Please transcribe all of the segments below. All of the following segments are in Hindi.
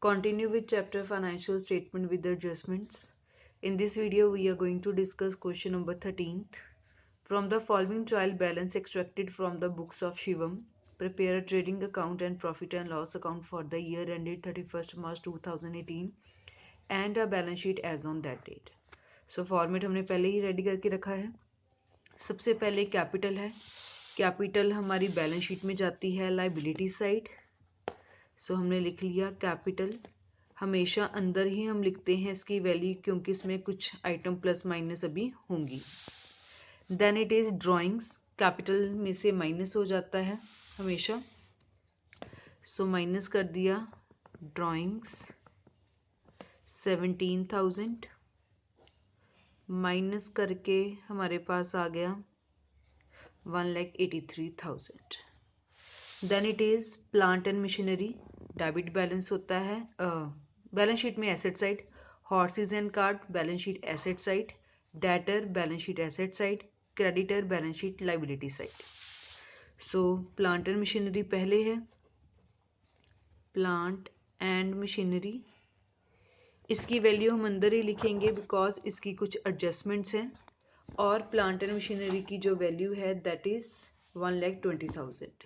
Continue with chapter financial statement with the adjustments. In this video, we are going to discuss question number 13. From the following trial balance extracted from the books of Shivam, prepare a trading account and profit and loss account for the year ended 31st March 2018 and a balance sheet as on that date. So format हमने पहले ही रेडी करके रखा है। सबसे पहले कैपिटल है। कैपिटल हमारी बैलेंस शीट में जाती है लाइबिलिटी साइड। सो हमने लिख लिया कैपिटल। हमेशा अंदर ही हम लिखते हैं इसकी वैल्यू क्योंकि इसमें कुछ आइटम प्लस माइनस अभी होंगी। Then it is drawings. Capital में से माइनस हो जाता है हमेशा। सो माइनस कर दिया ड्राइंग्स 17,000 माइनस करके हमारे पास आ गया 1,83,000। Then it is plant and machinery. Debit balance होता है बैलेंस शीट में asset side. Horses and cart balance sheet asset side. Debtor balance sheet asset side. Creditor balance sheet liability side. So plant and machinery पहले है। प्लांट एंड मशीनरी इसकी वैल्यू हम अंदर ही लिखेंगे बिकॉज इसकी कुछ एडजस्टमेंट्स हैं। और प्लांट एंड मशीनरी की जो वैल्यू है that is 1,20,000।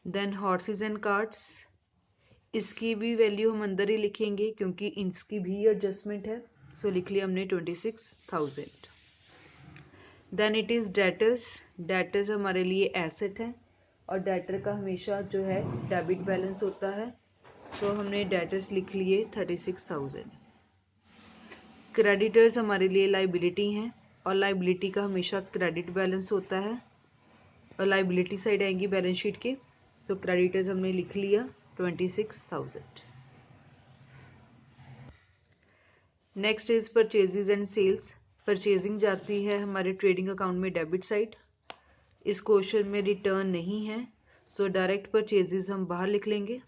Then horses and carts इसकी भी वैल्यू हम अंदर ही लिखेंगे क्योंकि इसकी भी एडजस्टमेंट है। सो लिख लिया हमने 26,000। Then it is debtors. Debtors हमारे लिए एसेट है और डेटर का हमेशा जो है डेबिट बैलेंस होता है। सो हमने डेटर्स लिख लिए 36,000। क्रेडिटर्स हमारे लिए लाइबिलिटी हैं और लाइबिलिटी का हमेशा क्रेडिट बैलेंस होता है और लाइबिलिटी साइड आएंगी बैलेंस शीट के। सो क्रेडिटर्स हमने लिख लिया 26,000। Next is purchases and sales. Purchasing जाती है हमारे ट्रेडिंग अकाउंट में डेबिट साइड। इस क्वेश्चन में रिटर्न नहीं है सो डायरेक्ट परचेजेज हम बाहर लिख लेंगे।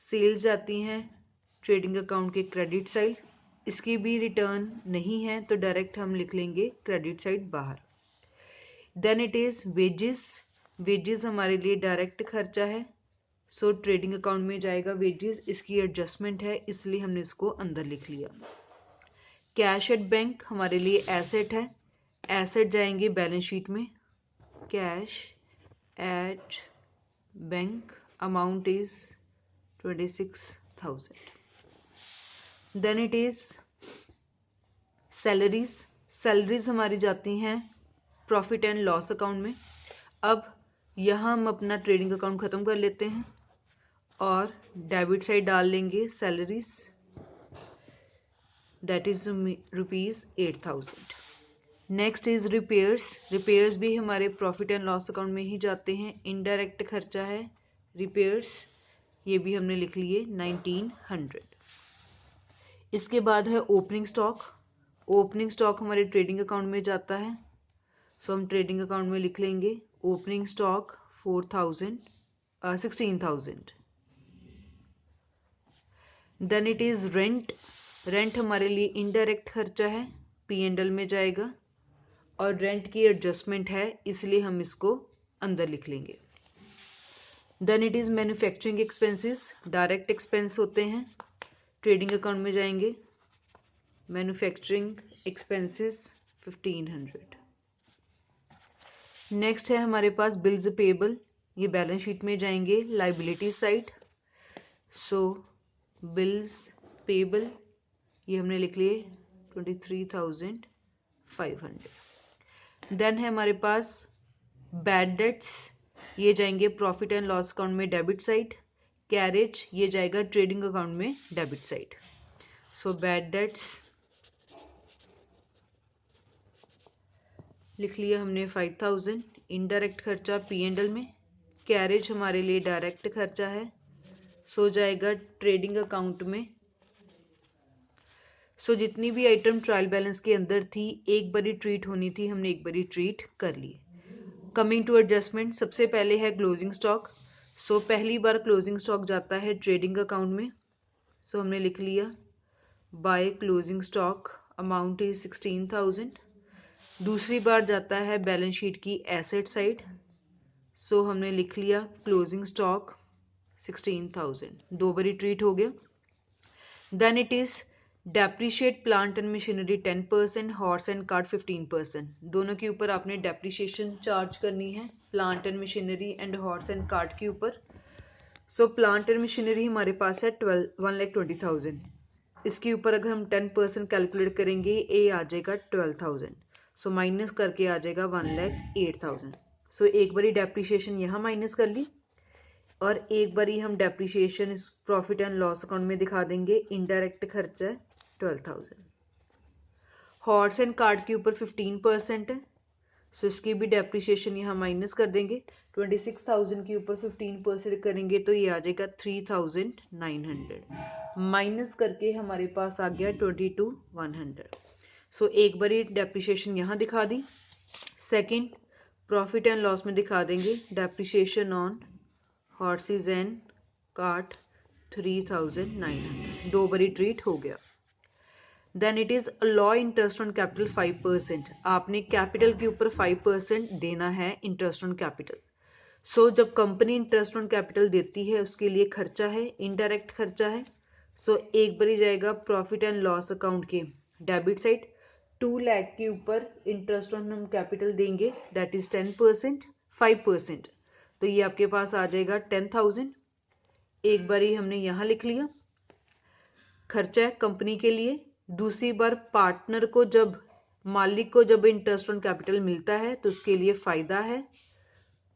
सेल्स जाती हैं ट्रेडिंग अकाउंट के क्रेडिट साइड। इसकी भी रिटर्न नहीं है तो डायरेक्ट हम लिख लेंगे क्रेडिट साइड बाहर। Then it is wages. Wages हमारे लिए डायरेक्ट खर्चा है सो ट्रेडिंग अकाउंट में जाएगा वेजेस। इसकी एडजस्टमेंट है इसलिए हमने इसको अंदर लिख लिया। कैश एट बैंक हमारे लिए एसेट है। एसेट जाएंगे बैलेंस शीट में। Cash at bank amount is 26,000। Then it is salaries. Salaries हमारी जाती हैं प्रॉफिट एंड लॉस अकाउंट में। अब यहाँ हम अपना ट्रेडिंग अकाउंट ख़त्म कर लेते हैं और डेबिट साइड डाल लेंगे salaries that is ₹8,000। Next is repairs. Repairs भी हमारे प्रॉफिट एंड लॉस अकाउंट में ही जाते हैं। इनडायरेक्ट खर्चा है रिपेयर्स। ये भी हमने लिख लिए 1,900। इसके बाद है ओपनिंग स्टॉक। ओपनिंग स्टॉक हमारे ट्रेडिंग अकाउंट में जाता है सो हम ट्रेडिंग अकाउंट में लिख लेंगे opening stock 16,000। Then it is rent. Rent हमारे लिए इनडायरेक्ट खर्चा है P&L में जाएगा और रेंट की एडजस्टमेंट है इसलिए हम इसको अंदर लिख लेंगे। Then it is manufacturing expenses. Direct expense होते हैं ट्रेडिंग अकाउंट में जाएंगे। Manufacturing expenses 1,500। नेक्स्ट है हमारे पास बिल्स पेबल। ये बैलेंस शीट में जाएंगे लाइबिलिटी साइड। सो बिल्स पेबल ये हमने लिख लिए 23,500। देन है हमारे पास बैड डेट्स। ये जाएंगे प्रॉफिट एंड लॉस अकाउंट में डेबिट साइड। कैरेज ये जाएगा ट्रेडिंग अकाउंट में debit side. So bad debts लिख लिया हमने 5,000। इनडायरेक्ट खर्चा P&L में। कैरेज हमारे लिए डायरेक्ट खर्चा है सो जाएगा ट्रेडिंग अकाउंट में। सो जितनी भी आइटम ट्रायल बैलेंस के अंदर थी एक बारी ट्रीट होनी थी हमने एक बारी ट्रीट कर ली। कमिंग टू एडजस्टमेंट सबसे पहले है क्लोजिंग स्टॉक। सो पहली बार क्लोजिंग स्टॉक जाता है ट्रेडिंग अकाउंट में सो हमने लिख लिया by closing stock amount is 16,000। दूसरी बार जाता है बैलेंस शीट की एसेट साइड सो हमने लिख लिया क्लोजिंग स्टॉक 16,000, 2 बारी ट्रीट हो गया। Then it is depreciate plant and machinery 10%, horse and cart 15%। दोनों के ऊपर आपने डेप्रीशिएशन चार्ज करनी है, plant and machinery and horse and cart के ऊपर। सो प्लांट एंड मशीनरी हमारे पास है 1,20,000। इसके ऊपर अगर हम 10% कैलकुलेट करेंगे ए आ जाएगा 12,000। सो माइनस करके आ जाएगा 1,08,000। सो एक बारी डेप्रीशिएशन यहाँ माइनस कर ली और एक बारी हम डेप्रीशिएशन इस प्रॉफिट एंड लॉस अकाउंट में दिखा देंगे। इनडायरेक्ट खर्चा है 12,000। हॉर्स एंड कार्ट के ऊपर 15% है, सो इसकी भी डेप्रीशिएशन यहाँ माइनस कर देंगे। 26,000 के ऊपर 15% करेंगे तो ये आ जाएगा 3,900, माइनस करके हमारे पास आ गया 22,100। सो एक बारी डेप्रीशिएशन यहाँ दिखा दी। सेकंड, प्रॉफिट एंड लॉस में दिखा देंगे depreciation on horses and cart 3,900, 2 बारी ट्रीट हो गया। Then it is law interest on capital 5%। आपने कैपिटल के ऊपर 5% देना है इंटरेस्ट ऑन कैपिटल। सो जब कंपनी इंटरेस्ट ऑन कैपिटल देती है उसके लिए खर्चा है, इनडायरेक्ट खर्चा है। सो एक बारी जाएगा प्रॉफिट एंड लॉस अकाउंट के डेबिट साइड, 2 लाख के ऊपर इंटरेस्ट ऑन हम कैपिटल देंगे, दैट इज 10%, 5%, तो ये आपके पास आ जाएगा 10,000। एक बारी हमने यहाँ लिख लिया, खर्चा है कंपनी के लिए। दूसरी बार पार्टनर को जब, मालिक को जब इंटरेस्ट ऑन कैपिटल मिलता है तो उसके लिए फायदा है,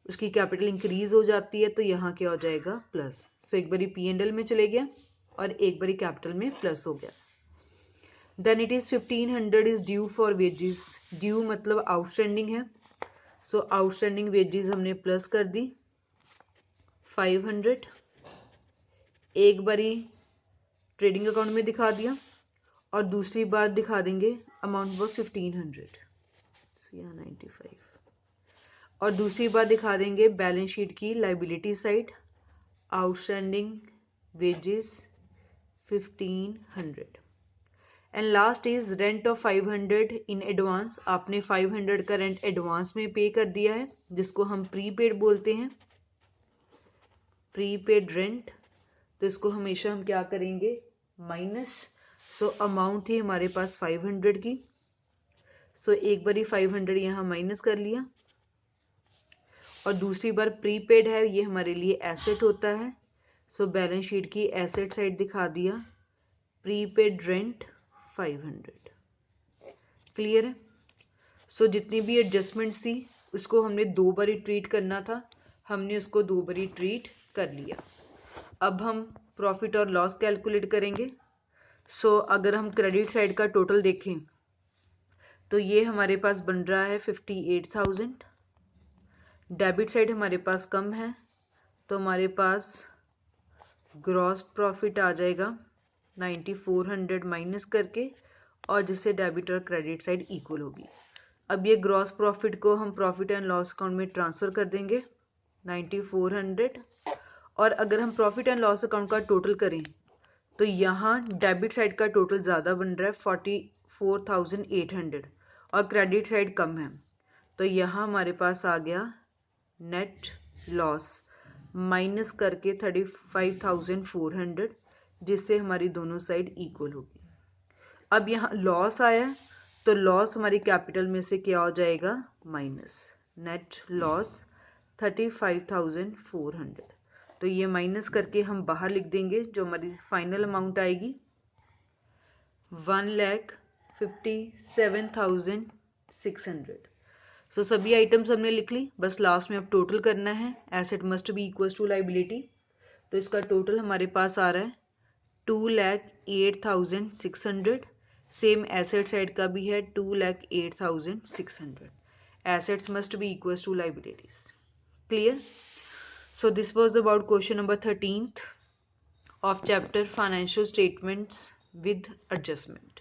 उसकी कैपिटल इंक्रीज हो जाती है, तो यहाँ क्या हो जाएगा प्लस। सो एक बारी P&L में चले गया और एक बारी कैपिटल में प्लस हो गया। Then it is 1,500 is due for wages. Due मतलब आउटस्टैंडिंग है, सो आउटस्टैंडिंग वेजेस हमने प्लस कर दी 500। एक बारी ट्रेडिंग अकाउंट में दिखा दिया और दूसरी बार दिखा देंगे अमाउंट वॉज 1,500, सो यहाँ 95। और दूसरी बार दिखा देंगे बैलेंस शीट की liability side, outstanding wages 1,500। And last is rent of 500 in advance. आपने 500 का रेंट एडवांस में पे कर दिया है, जिसको हम प्रीपेड बोलते हैं, प्रीपेड रेंट। तो इसको हमेशा हम क्या करेंगे, माइनस। सो अमाउंट थी हमारे पास 500 की, सो एक बारी 500 यहाँ माइनस कर लिया और दूसरी बार प्रीपेड है, ये हमारे लिए एसेट होता है। सो बैलेंस शीट की एसेट साइड दिखा दिया प्रीपेड रेंट 500। क्लियर है? सो जितनी भी एडजस्टमेंट्स थी उसको हमने 2 बारी ट्रीट करना था, हमने उसको 2 बारी ट्रीट कर लिया। अब हम प्रॉफिट और लॉस कैलकुलेट करेंगे। सो अगर हम क्रेडिट साइड का टोटल देखें तो ये हमारे पास बन रहा है 58,000। डेबिट साइड हमारे पास कम है, तो हमारे पास ग्रॉस प्रॉफिट आ जाएगा 9,400 माइनस करके, और जिससे डेबिट और क्रेडिट साइड इक्वल होगी। अब ये ग्रॉस प्रॉफिट को हम प्रॉफिट एंड लॉस अकाउंट में ट्रांसफर कर देंगे 9,400। और अगर हम प्रॉफिट एंड लॉस अकाउंट का टोटल करें तो यहाँ डेबिट साइड का टोटल ज़्यादा बन रहा है 44,800 और क्रेडिट साइड कम है, तो यहाँ हमारे पास आ गया नेट लॉस माइनस करके 35,400, जिससे हमारी दोनों साइड इक्वल होगी। अब यहाँ लॉस आया तो लॉस हमारी कैपिटल में से क्या हो जाएगा, माइनस। नेट लॉस 35,400, तो ये माइनस करके हम बाहर लिख देंगे, जो हमारी फाइनल अमाउंट आएगी 1,57,600। सो सभी आइटम्स हमने लिख ली, बस लास्ट में अब टोटल करना है। Asset must be equals to liability, तो इसका टोटल हमारे पास आ रहा है 2,08,600। सेम एसेट साइड का भी है 2,08,600। Assets must be equals to liabilities. Clear? So this was about question number 13th of chapter financial statements with adjustment.